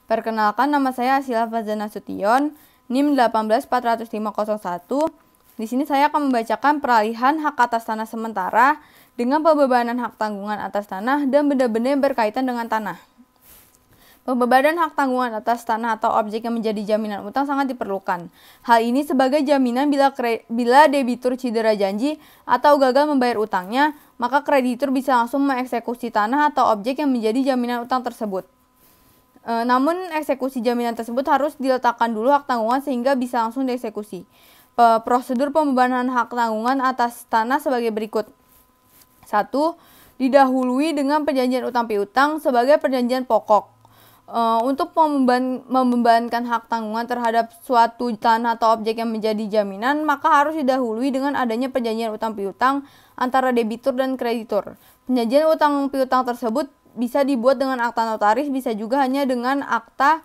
Perkenalkan, nama saya Asila Fazana Sution, NIM 1840501. Di sini saya akan membacakan peralihan hak atas tanah sementara dengan pembebanan hak tanggungan atas tanah dan benda-benda yang berkaitan dengan tanah. Pembebanan hak tanggungan atas tanah atau objek yang menjadi jaminan utang sangat diperlukan. Hal ini sebagai jaminan bila debitur cedera janji atau gagal membayar utangnya, maka kreditur bisa langsung mengeksekusi tanah atau objek yang menjadi jaminan utang tersebut. Namun eksekusi jaminan tersebut harus diletakkan dulu hak tanggungan sehingga bisa langsung dieksekusi. Prosedur pembebanan hak tanggungan atas tanah sebagai berikut. 1. Didahului dengan perjanjian utang piutang sebagai perjanjian pokok. Untuk membebankan hak tanggungan terhadap suatu tanah atau objek yang menjadi jaminan, maka harus didahului dengan adanya perjanjian utang piutang antara debitur dan kreditur. Perjanjian utang piutang tersebut bisa dibuat dengan akta notaris, bisa juga hanya dengan akta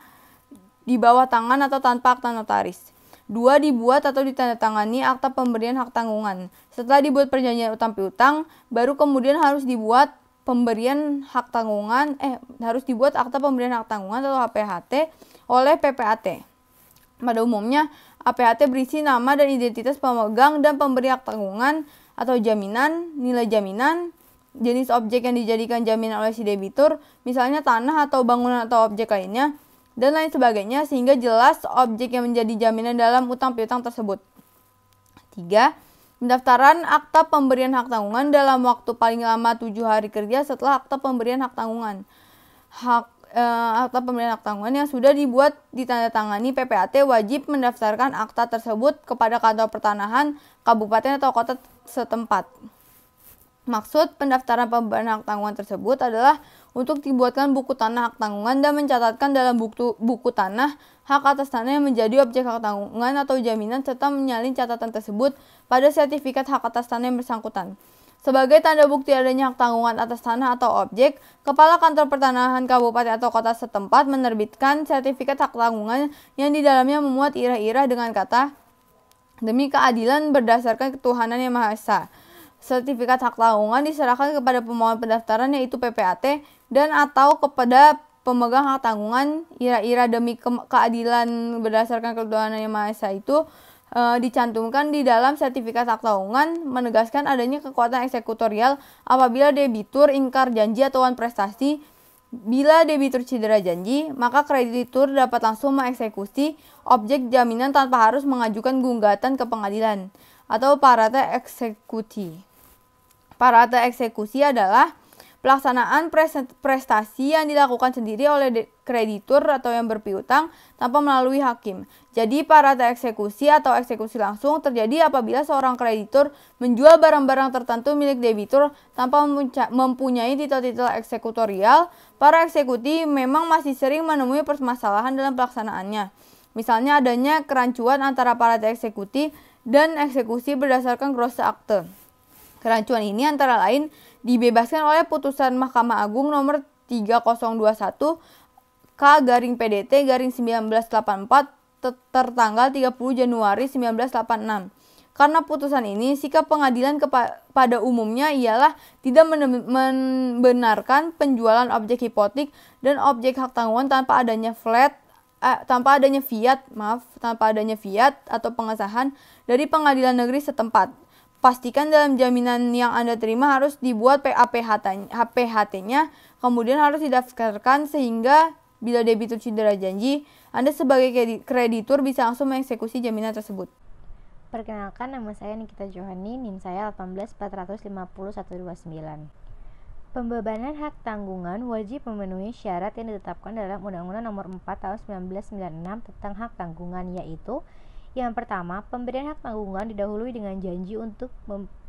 di bawah tangan atau tanpa akta notaris. 2. Dibuat atau ditandatangani akta pemberian hak tanggungan. Setelah dibuat perjanjian utang piutang, baru kemudian harus dibuat akta pemberian hak tanggungan atau APHT oleh PPAT. Pada umumnya, APHT berisi nama dan identitas pemegang dan pemberi hak tanggungan atau jaminan, nilai jaminan, jenis objek yang dijadikan jaminan oleh si debitur, misalnya tanah atau bangunan atau objek lainnya, dan lain sebagainya, sehingga jelas objek yang menjadi jaminan dalam utang piutang tersebut. 3. Pendaftaran akta pemberian hak tanggungan dalam waktu paling lama 7 hari kerja setelah akta pemberian hak tanggungan. Akta pemberian hak tanggungan yang sudah dibuat ditandatangani PPAT wajib mendaftarkan akta tersebut kepada kantor pertanahan, kabupaten atau kota setempat. Maksud pendaftaran pembebanan hak tanggungan tersebut adalah untuk dibuatkan buku tanah hak tanggungan dan mencatatkan dalam buku tanah hak atas tanah yang menjadi objek hak tanggungan atau jaminan serta menyalin catatan tersebut pada sertifikat hak atas tanah yang bersangkutan. Sebagai tanda bukti adanya hak tanggungan atas tanah atau objek, Kepala Kantor Pertanahan Kabupaten atau Kota setempat menerbitkan sertifikat hak tanggungan yang di dalamnya memuat irah-irah dengan kata, "Demi keadilan berdasarkan ketuhanan yang Maha Esa." Sertifikat hak tanggungan diserahkan kepada pemohon pendaftaran yaitu PPAT dan atau kepada pemegang hak tanggungan. Ira-ira demi keadilan berdasarkan ketuhanan yang Maha Esa itu dicantumkan di dalam sertifikat hak tanggungan, menegaskan adanya kekuatan eksekutorial apabila debitur ingkar janji atau wan prestasi. Bila debitur cedera janji, maka kreditur dapat langsung mengeksekusi objek jaminan tanpa harus mengajukan gugatan ke pengadilan atau parata eksekusi. Parata eksekusi adalah pelaksanaan prestasi yang dilakukan sendiri oleh kreditur atau yang berpiutang tanpa melalui hakim. Jadi parata eksekusi atau eksekusi langsung terjadi apabila seorang kreditur menjual barang-barang tertentu milik debitur tanpa mempunyai titel-titel eksekutorial. Para eksekuti memang masih sering menemui permasalahan dalam pelaksanaannya. Misalnya adanya kerancuan antara parata eksekusi dan eksekusi berdasarkan grosse akte. Kerancuan ini antara lain dibebaskan oleh putusan Mahkamah Agung nomor 3021 K/PDT/1984 tertanggal 30 Januari 1986. Karena putusan ini, sikap pengadilan pada umumnya ialah tidak membenarkan penjualan objek hipotek dan objek hak tanggungan tanpa adanya fiat atau pengesahan dari pengadilan negeri setempat. Pastikan dalam jaminan yang Anda terima harus dibuat HPHT-nya, kemudian harus didaftarkan sehingga bila debitur cedera janji, Anda sebagai kreditur bisa langsung mengeksekusi jaminan tersebut. Perkenalkan, nama saya Nikita Johani, NIM saya 18450-129. Pembebanan hak tanggungan wajib memenuhi syarat yang ditetapkan dalam Undang-Undang Nomor 4 Tahun 1996 tentang hak tanggungan, yaitu yang pertama, pemberian hak tanggungan didahului dengan janji untuk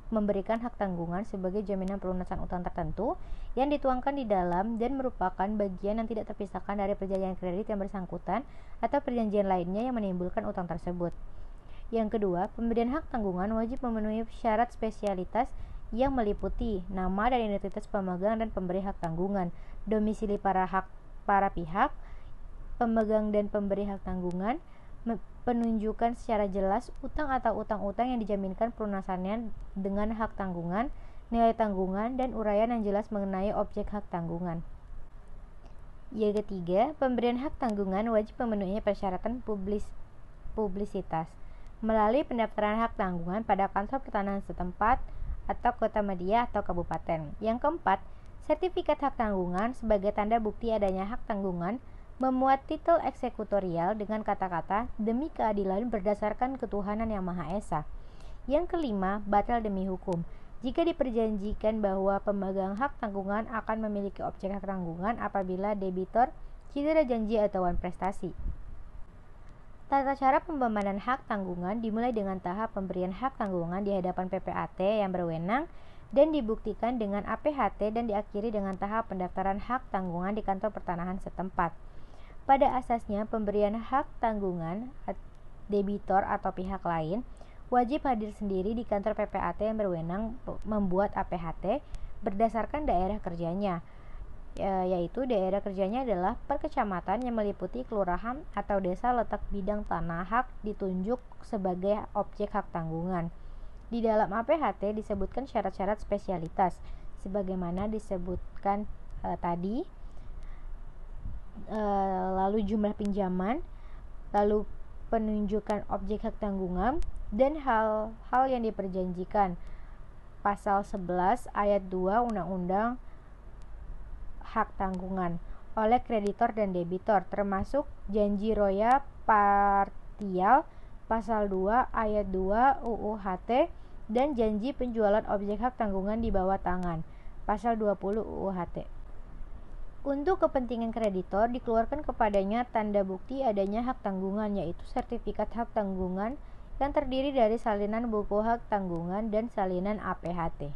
memberikan hak tanggungan sebagai jaminan pelunasan utang tertentu yang dituangkan di dalam dan merupakan bagian yang tidak terpisahkan dari perjanjian kredit yang bersangkutan atau perjanjian lainnya yang menimbulkan utang tersebut. Yang kedua, pemberian hak tanggungan wajib memenuhi syarat spesialitas yang meliputi nama dan identitas pemegang dan pemberi hak tanggungan, domisili para pihak, pemegang dan pemberi hak tanggungan, penunjukan secara jelas utang atau utang-utang yang dijaminkan pelunasannya dengan hak tanggungan, nilai tanggungan, dan uraian yang jelas mengenai objek hak tanggungan. Yang ketiga, pemberian hak tanggungan wajib memenuhi persyaratan publisitas melalui pendaftaran hak tanggungan pada kantor pertanahan setempat atau kota media atau kabupaten. Yang keempat, sertifikat hak tanggungan sebagai tanda bukti adanya hak tanggungan memuat titel eksekutorial dengan kata-kata demi keadilan berdasarkan ketuhanan yang Maha Esa. Yang kelima, batal demi hukum. Jika diperjanjikan bahwa pemegang hak tanggungan akan memiliki objek hak tanggungan apabila debitor cedera janji atau wan prestasi. Tata cara pembebanan hak tanggungan dimulai dengan tahap pemberian hak tanggungan di hadapan PPAT yang berwenang dan dibuktikan dengan APHT dan diakhiri dengan tahap pendaftaran hak tanggungan di kantor pertanahan setempat. Pada asasnya, pemberian hak tanggungan debitor atau pihak lain wajib hadir sendiri di kantor PPAT yang berwenang membuat APHT berdasarkan daerah kerjanya, yaitu daerah kerjanya adalah perkecamatan yang meliputi kelurahan atau desa letak bidang tanah hak ditunjuk sebagai objek hak tanggungan. Di dalam APHT disebutkan syarat-syarat spesialitas sebagaimana disebutkan tadi, lalu jumlah pinjaman, lalu penunjukan objek hak tanggungan, dan hal-hal yang diperjanjikan. Pasal 11 ayat 2 Undang-Undang Hak Tanggungan oleh kreditor dan debitor, termasuk janji roya partial pasal 2 ayat 2 UU HT dan janji penjualan objek hak tanggungan di bawah tangan pasal 20 UU HT. Untuk kepentingan kreditor dikeluarkan kepadanya tanda bukti adanya hak tanggungan, yaitu sertifikat hak tanggungan yang terdiri dari salinan buku hak tanggungan dan salinan APHT.